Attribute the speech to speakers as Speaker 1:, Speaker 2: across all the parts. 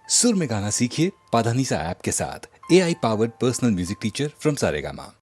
Speaker 1: सुर में गाना सीखिए पाधानीसा ऐप के साथ। AI powered personal music teacher from Saregama.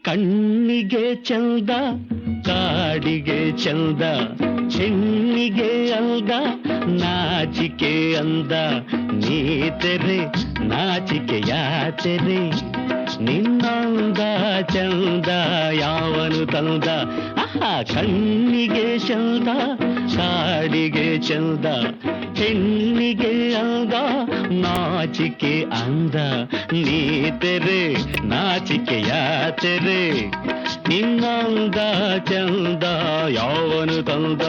Speaker 2: ಕಣ್ಣಿಗೆ ಚಂದ ಕಾಡಿಗೆ ಚಂದ ಹೆಣ್ಣಿಗೆ ಅಂದ ನಾಚಿಕೆ ಅಂದ ನೀ ತೆರೆ ನಾಚಿಕೆ ಯಾತೆರೆ ನಿನ್ನಂದ ಚಂದ ಯಾವನು ತಂದ ಕಣ್ಣಿಗೆ ಚಂದ ಕಾಡಿಗೆ ಚಂದ ಹೆಣ್ಣಿಗೆ ಅಂದ ನಾಚಿಕೆ ಅಂದ ನೀ ತೆರೆ ನಾಚಿಕೆಯ ತೆರೆ ನಿನ್ನಂದ ಚಂದ ಯಾವನು ತಂದ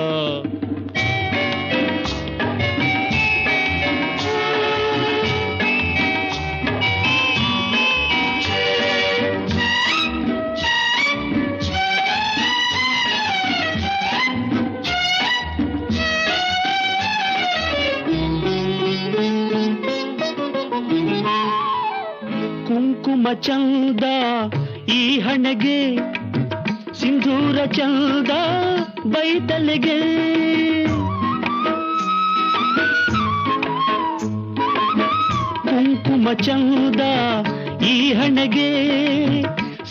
Speaker 2: ಕುಂಕುಮ ಚಂದ ಈ ಹಣೆಗೆ ಸಿಂಧೂರ ಚಂದ ಬೈತಲೆಗೆ ಕುಂಕುಮ ಚಂದ ಈ ಹಣೆಗೆ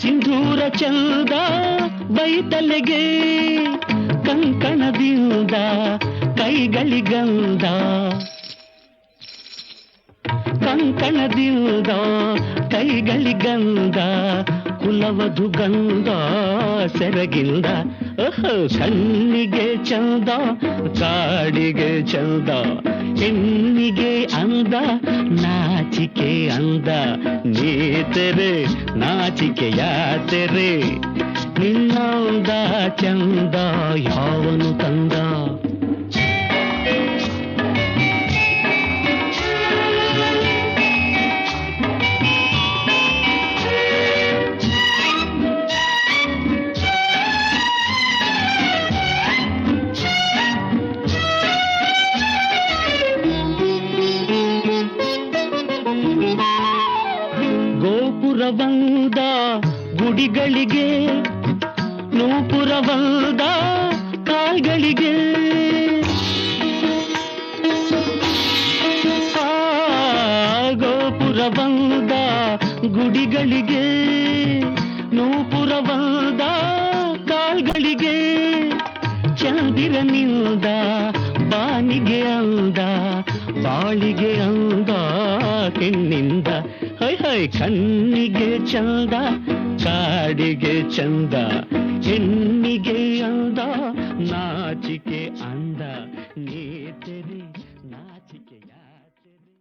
Speaker 2: ಸಿಂಧೂರ ಚಂದ ಬೈತಲೆಗೆ ಕಂಕಣದಿಂದ ಕೈಗಳಿಗಂದ ಕಂಕಣದಿಂದ ಕೈಗಳಿಗಂದ ಕುಲವಧು ಗಂಧ ಸೆರಗಿಂದ ಕಣ್ಣಿಗೆ ಚಂದ ಕಾಡಿಗೆ ಚಂದ ಹೆಣ್ಣಿಗೆ ಅಂದ ನಾಚಿಕೆ ಅಂದ ನೀ ತೆರೆ ನಾಚಿಕೆಯ ತೆರೆ ನಿನ್ನಂದ ಚಂದ ಯಾವನು ತಂದ ಗೋಪುರವಂದ ಗುಡಿಗಳಿಗೆ ನೂಪುರವಂದ ಕಾಲ್ಗಳಿಗೆ ಗೋಪುರವಂದ ಗುಡಿಗಳಿಗೆ ನೂಪುರವಂದ ಕಾಲ್ಗಳಿಗೆ ಚಂದಿರನಿಂದ ಬಾನಿಗೆ ಅಂದ ಬಾಳಿಗೆ ಅಂದ ಹೆಣ್ಣಿಂದ ಹೈ ಹೈ ಕಣ್ಣಿಗೆ ಚಂದ ಕಾಡಿಗೆ ಚಂದ ಹೆಣ್ಣಿಗೆ ಅಂದ ನಾಚಿಕೆ ಅಂದ ನೀ ತೆರೆ ನಾಚಿಕೆಯ ತೆರೆ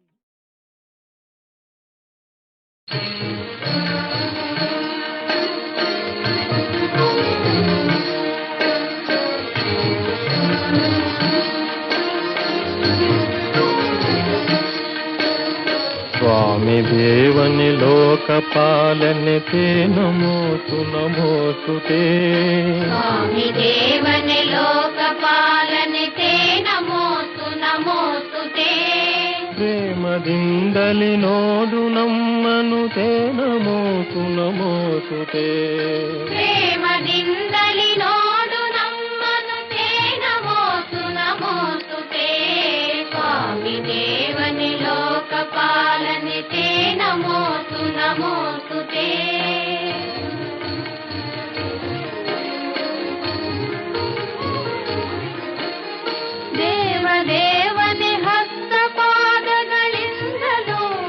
Speaker 3: स्वामी देवनि लोकपालने ते नमोऽस्तु नमोऽस्तु ते
Speaker 4: स्वामी देवनि लोकपालने ते नमोऽस्तु नमोऽस्तु ते
Speaker 3: प्रेमದಿಂದಲಿ ನೋಡು ನಮ್ಮನು ते नमोऽस्तु नमोऽस्तु ते
Speaker 4: प्रेमದಿಂದಲಿ ನೋಡು ನಮ್ಮನು ते नमोऽस्तु नमोऽस्तु ते स्वामी देवनि लोकपालने ते नमोऽस्तु नमोऽस्तु ते ದೇವದೇವನೆ ಹಸ್ತಪಾದಗಳಿಂದಲೂ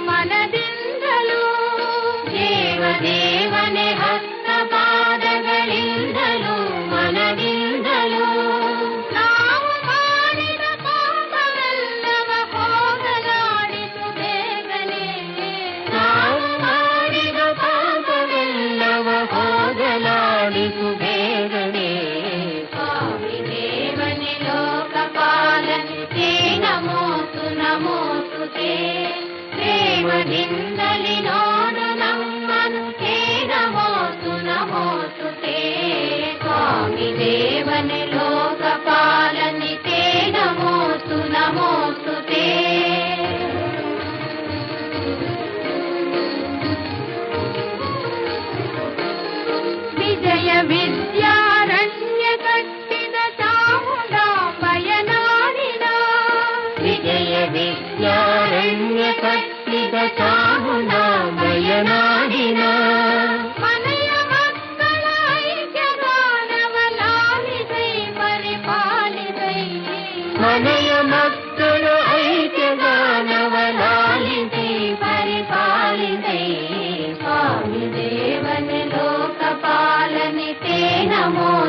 Speaker 4: ಮನದಿಂದಲೂ ದೇವದೇವನೆ ಹಸ್ತಪಾದಗಳಿಂದಲೂ ಮನದಿಂದಲೂ ನಾವು ಮಾಡಿದ ಪಾಪವೆಲ್ಲವ ಹೋಗಲಾಡಿಸು ಬೇಗನೆ ನಾವು ಮಾಡಿದ ಪಾಪವೆಲ್ಲವ ಹೋಗಲಾಡಿಸು ಬೇಗನೆ ಸ್ವಾಮಿ ದೇವನೆ ಲೋಕಪಾಲನೆ ते नमोऽस्तु नमोऽस्तु ते प्रेमದಿಂದಲಿ ನೋಡು ನಮ್ಮನು ते नमोऽस्तु नमोऽस्तु ते स्वामी देवने लोकपालने ते नमोऽस्तु नमोऽस्तु ते विजय विद्यारण्य कट्टिद ಚಾಮುಂಡಾಂಬಯನಾಡಿನ ವಿಜಯ ವಿದ್ಯಾರಣ್ಯ ಕಟ್ಟಿದ ಚಾಮುಂಡಾಂಬಯನಾಡಿನ ಮನೆಯ ಮಕ್ಕಳ ಐಕ್ಯಗಾನವ ಲಾಲಿಸೈ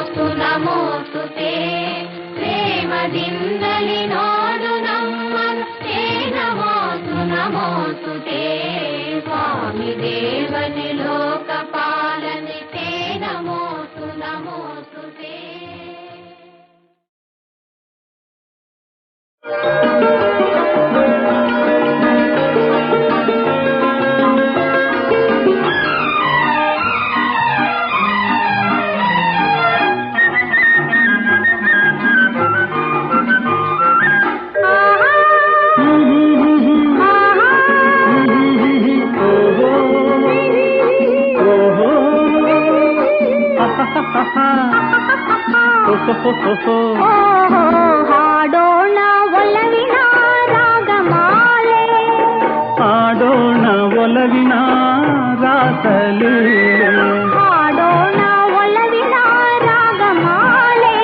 Speaker 4: ನಮೋಸ್ತು ನಮೋಸ್ತು ತೇ ಪ್ರೇಮದಿಂದಲಿ ನೋಡು ನಮ್ಮನು ತೇ ನಮೋಸ್ತು ನಮೋಸ್ತು ತೇ ಸ್ವಾಮಿ ದೇವನೇ ಲೋಕಪಾಲನೆ ತೇ ನಮೋಸ್ತು ನಮೋಸ್ತು ತೇ.
Speaker 5: ಹಾಡೋಣ ಒಲವಿನ ರಾಗಮಾಲೆ,
Speaker 2: ಹಾಡೋಣ ಒಲವಿನ ರಾಸಲೀಲೆ,
Speaker 5: ಹಾಡೋಣ ಒಲವಿನ ರಾಗಮಾಲೆ,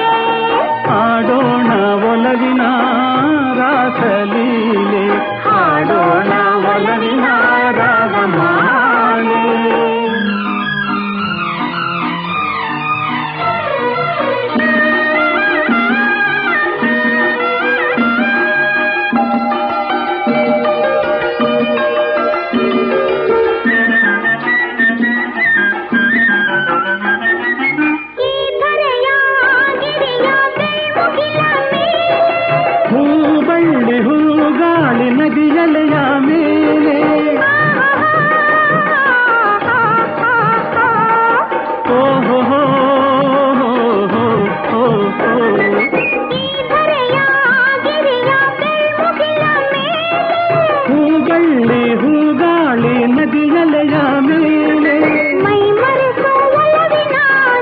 Speaker 2: ಹಾಡೋಣ ಒಲವಿನ ರಾಸಲೀಲೆ, ಹಾಡೋಣ ಒಲವಿನ ರಾಗಮಾಲೆ. ಹೂಬಳ್ಳಿ ಹೂಗಾಳಿ ನದಿಯಲೆಯ ಮೇಲೆ, ಓಹೋ ಹೋ ಹೂಬಳ್ಳಿ ಹೂಗಾಳಿ ನದಿಯಲೆಯ ಮೇಲೆ,
Speaker 5: ಮೈ ಮರೆಸೋ ಒಲವಿನ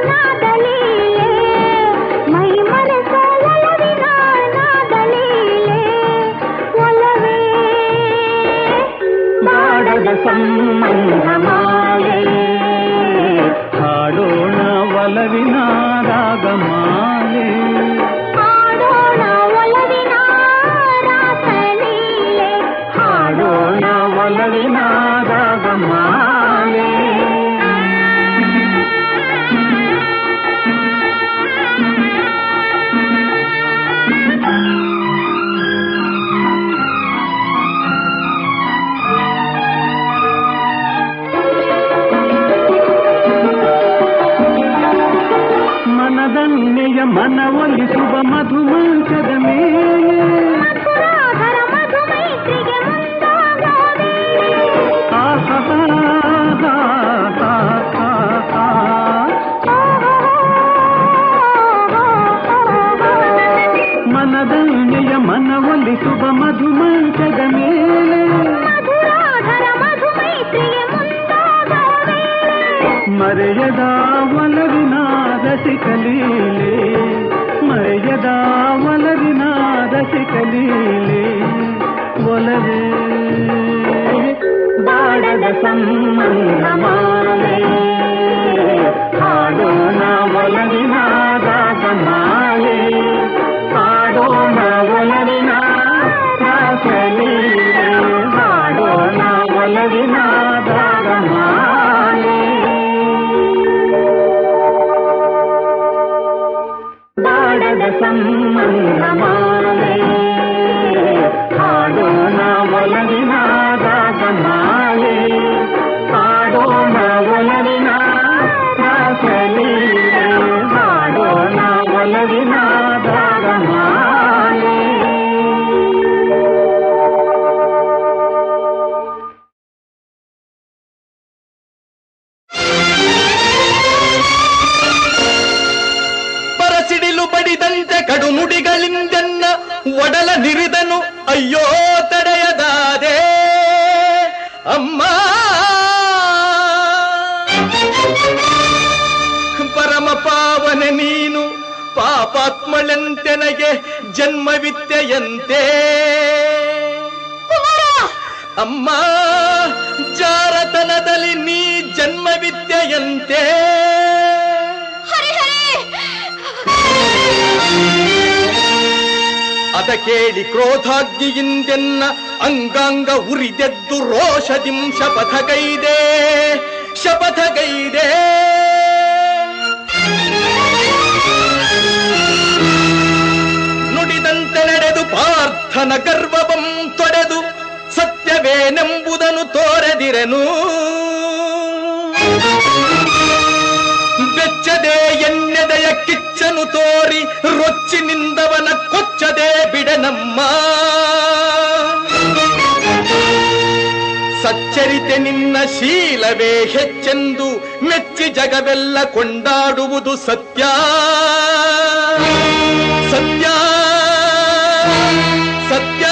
Speaker 5: ನಾದಲೀಲೆ, ಮೈ ಮರೆಸೋ ಒಲವಿನ ನಾದಲೀಲೆ, ಒಲವೇ
Speaker 2: ಬಾಡದ ಸಂಬಂಧ ಮಾಲೆ, ಹಾಡೋಣ ಒಲವಿನ ರಾಗಮಾಲೆ,
Speaker 5: ಹಾಡೋಣ ಒಲವಿನ ರಾಸಲೀಲೆ,
Speaker 2: ಹಾಡೋಣ ಒಲವಿನ ರಾಗಮಾಲೆ. ಮನದನ್ನೆಯ ಮನವೊಲಿಸುವ ಮಧುಮಂಚದ ಮೇಲೆ,
Speaker 5: ಮಧುರಾಧರ ಮಧುಮೈತ್ರಿಗೆ ಮುಂದಾಗೋವೆ,
Speaker 2: ಮನದನ್ನೆಯ ಮನವೊಲಿಸುವ ಮಧುಮಂಚದ ಮೇಲೆ,
Speaker 5: ಮಧುರಾಧರ ಮಧುಮೈತ್ರಿಗೆ ಮುಂದಾಗೋವೆ,
Speaker 2: ಮರೆಯದ ಒಲವಿನ ರಸಿಕಲೀಲೆ, ಮರೆಯದ ಒಲವಿನ ರಸಿಕಲೀಲೆ, ಒಲವೇ ಬಾಡದ ಸಂಬಂಧ ಮಾಲೆ, ಹಾಡೋಣ ಒಲವಿನ ರಾಗಮಾಲೆ, ಹಾಡೋಣ ಒಲವಿನ ರಾಸಲೀಲೆ, ಹಾಡೋಣ ಒಲವಿನ ರಾಗಮಾಲೆ. ಬಾಡದ ಸಂಬಂಧ ಮಾಲೆ, ಹಾಡೋಣ ಒಲವಿನ ರಾಗಮಾಲೆ, ಹಾಡೋಣ ಒಲವಿನ ರಾಸಲೀಲೆ, ಹಾಡೋಣ ಒಲವಿನ ರಾಗಮಾಲೆ.
Speaker 3: ಸಿಡಿಲು ಬಡಿದಂತೆ ಕಡು ನುಡಿಗಳಿಂದೆನ್ನ ಒಡಲ ನಿರಿದನು, ಅಯ್ಯೋ ತಡೆಯದಾದೆ ಅಮ್ಮ. ಪರಮ ಪಾವನೆ ನೀನು ಪಾಪಾತ್ಮಳೆಂತೆನಗೆ ಜನ್ಮವಿತ್ತೆಯಂತೆ ಅಮ್ಮ, ಜಾರತನದಲ್ಲಿ ನೀ ಜನ್ಮವಿದ್ಯೆಯಂತೆ. ಅದ ಕೇಳಿ ಕ್ರೋಧಾಗ್ನಿಯಿಂದೆನ್ನ ಅಂಗಾಂಗ ಉರಿದೆದ್ದು ರೋಷದಿಂ ಶಪಥಗೈದೆ ಶಪಥಗೈದೆ. ಪಾರ್ಥನ ಗರ್ವವಂ ತೊಡೆದು ಸತ್ಯವೇನೆಂಬುದನ್ನು ತೋರೆದಿರೆನು ಬೆಚ್ಚದೆ ಎನ್ನೆದೆಯ ಕಿಚ್ಚನು ತೋರಿ ರೊಚ್ಚಿನಿಂದವನ ಕೊಚ್ಚದೆ ಬಿಡನಮ್ಮ ಸಚ್ಚರಿತೆ ನಿನ್ನ ಶೀಲವೇ ಹೆಚ್ಚೆಂದು ಮೆಚ್ಚಿ ಜಗವೆಲ್ಲ ಕೊಂಡಾಡುವುದು ಸತ್ಯ ಸತ್ಯ ಸತ್ಯ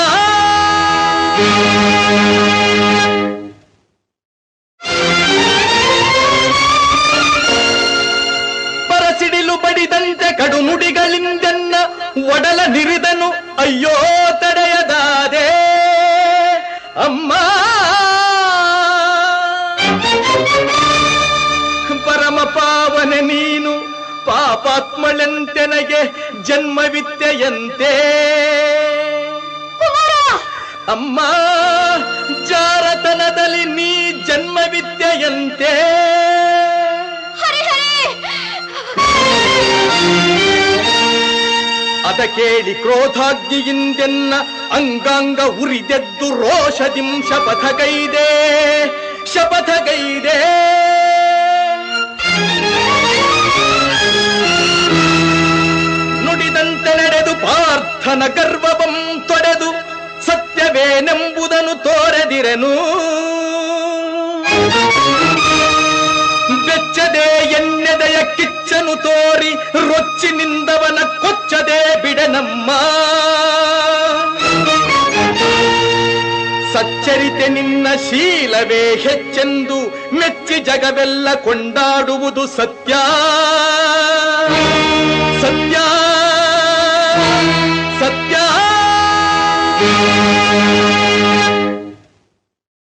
Speaker 3: ಪರಸಿಡಿಲು ಬಡಿದಂತೆ ಕಡು ನುಡಿಗಳಿಂದೆನ್ನ ಒಡಲ ನಿರಿದನು ಅಯ್ಯೋ ತಡೆಯದಾದೆ ಅಮ್ಮ ಪರಮ ಪಾವನೆ ನೀನು ಪಾಪಾತ್ಮಳೆಂತೆನಗೆ ಜನ್ಮವಿತ್ತೆಯಂತೆ ಅಮ್ಮ ಜಾರತನದಲ್ಲಿ ನೀ ಜನ್ಮವಿದ್ಯೆಯಂತೆ ಅದ ಕೇಳಿ ಕ್ರೋಧಾಗ್ನಿಯಿಂದೆನ್ನ ಅಂಗಾಂಗ ಉರಿದೆದ್ದು ರೋಷದಿಂ ಶಪಥಗೈದೆ ಶಪಥಗೈದೆ ನುಡಿದಂತೆ ನಡೆದು ಪಾರ್ಥನ ಗರ್ವವಂ ತೊಡೆದು ಸತ್ಯವೇನೆಂಬುದನ್ನು ತೋರೆದಿರೆನು ಬೆಚ್ಚದೆ ಎನ್ನೆದೆಯ ಕಿಚ್ಚನು ತೋರಿ ರೊಚ್ಚಿನಿಂದವನ ಕೊಚ್ಚದೆ ಬಿಡನಮ್ಮ ಸಚ್ಚರಿತೆ ನಿನ್ನ ಶೀಲವೇ ಹೆಚ್ಚೆಂದು ಮೆಚ್ಚಿ ಜಗವೆಲ್ಲ ಕೊಂಡಾಡುವುದು ಸತ್ಯ ಸತ್ಯ ಸತ್ಯ